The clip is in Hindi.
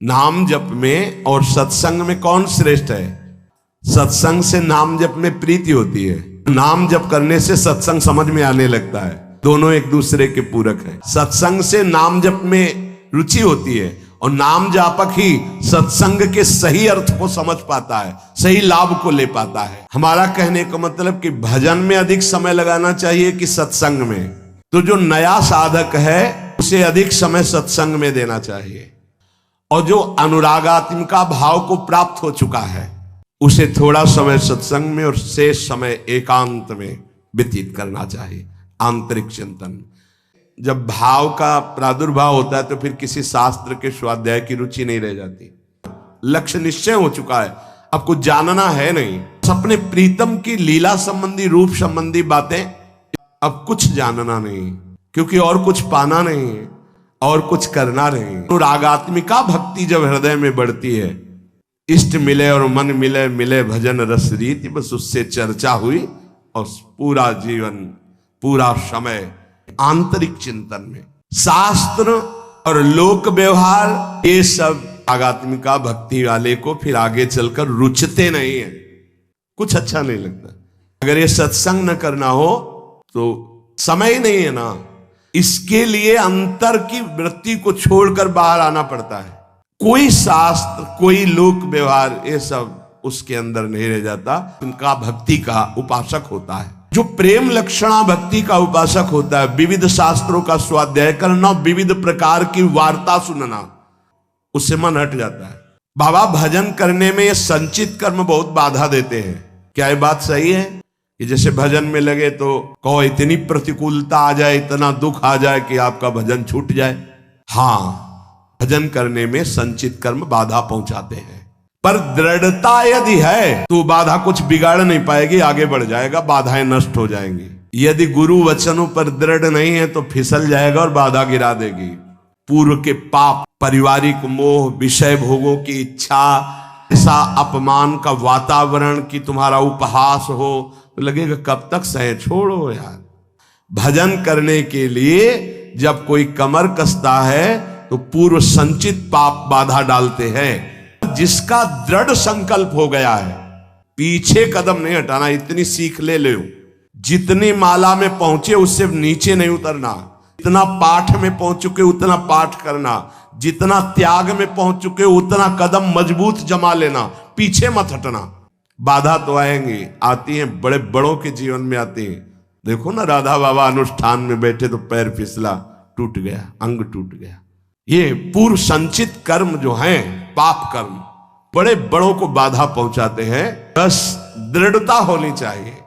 नाम जप में और सत्संग में कौन श्रेष्ठ है? सत्संग से नाम जप में प्रीति होती है, नाम जप करने से सत्संग समझ में आने लगता है। दोनों एक दूसरे के पूरक हैं। सत्संग से नाम जप में रुचि होती है और नाम जापक ही सत्संग के सही अर्थ को समझ पाता है, सही लाभ को ले पाता है। हमारा कहने का मतलब कि भजन में अधिक समय लगाना चाहिए कि सत्संग में? तो जो नया साधक है उसे अधिक समय सत्संग में देना चाहिए, और जो अनुरागात्मिका भाव को प्राप्त हो चुका है उसे थोड़ा समय सत्संग में और शेष समय एकांत में व्यतीत करना चाहिए। आंतरिक चिंतन। जब भाव का प्रादुर्भाव होता है तो फिर किसी शास्त्र के स्वाध्याय की रुचि नहीं रह जाती। लक्ष्य निश्चय हो चुका है, अब कुछ जानना है नहीं। अपने प्रीतम की लीला संबंधी, रूप संबंधी बातें अब कुछ जानना नहीं, क्योंकि और कुछ पाना नहीं है और कुछ करना नहीं। तो रागात्मिका भक्ति जब हृदय में बढ़ती है, इष्ट मिले और मन मिले, मिले भजन रस रीति, बस उससे चर्चा हुई और पूरा जीवन, पूरा समय आंतरिक चिंतन में। शास्त्र और लोक व्यवहार ये सब रागात्मिका भक्ति वाले को फिर आगे चलकर रुचते नहीं है, कुछ अच्छा नहीं लगता। अगर ये सत्संग न करना हो तो समय ही नहीं है ना। इसके लिए अंतर की वृत्ति को छोड़कर बाहर आना पड़ता है। कोई शास्त्र, कोई लोक व्यवहार, ये सब उसके अंदर नहीं रह जाता। उनका भक्ति का उपासक होता है। जो प्रेम लक्षणा भक्ति का उपासक होता है, विविध शास्त्रों का स्वाध्याय करना, विविध प्रकार की वार्ता सुनना, उससे मन हट जाता है। बाबा भजन करने में ये संचित कर्म बहुत बाधा देते हैं। क्या ये बात सही है कि जैसे भजन में लगे तो कहो इतनी प्रतिकूलता आ जाए, इतना दुख आ जाए कि आपका भजन छूट जाए? हाँ, भजन करने में संचित कर्म बाधा पहुंचाते हैं, पर दृढ़ता यदि है तो बाधा कुछ बिगाड़ नहीं पाएगी, आगे बढ़ जाएगा, बाधाएं नष्ट हो जाएंगी। यदि गुरु वचनों पर दृढ़ नहीं है तो फिसल जाएगा और बाधा गिरा देगी। पूर्व के पाप, पारिवारिक मोह, विषय भोगों की इच्छा, ऐसा अपमान का वातावरण कि तुम्हारा उपहास हो तो लगेगा कब तक सहे, छोड़ो यार। भजन करने के लिए जब कोई कमर कसता है तो पूर्व संचित पाप बाधा डालते हैं। जिसका दृढ़ संकल्प हो गया है, पीछे कदम नहीं हटाना, इतनी सीख ले लो। जितनी माला में पहुंचे उससे नीचे नहीं उतरना, जितना पाठ में पहुंच चुके उतना पाठ करना, जितना त्याग में पहुंच चुके उतना कदम मजबूत जमा लेना, पीछे मत हटना। बाधा तो आएंगी, आती हैं, बड़े बड़ों के जीवन में आती हैं। देखो ना, राधा बाबा अनुष्ठान में बैठे तो पैर फिसला, टूट गया, अंग टूट गया। ये पूर्व संचित कर्म जो हैं, पाप कर्म, बड़े बड़ों को बाधा पहुंचाते हैं। बस दृढ़ता होनी चाहिए।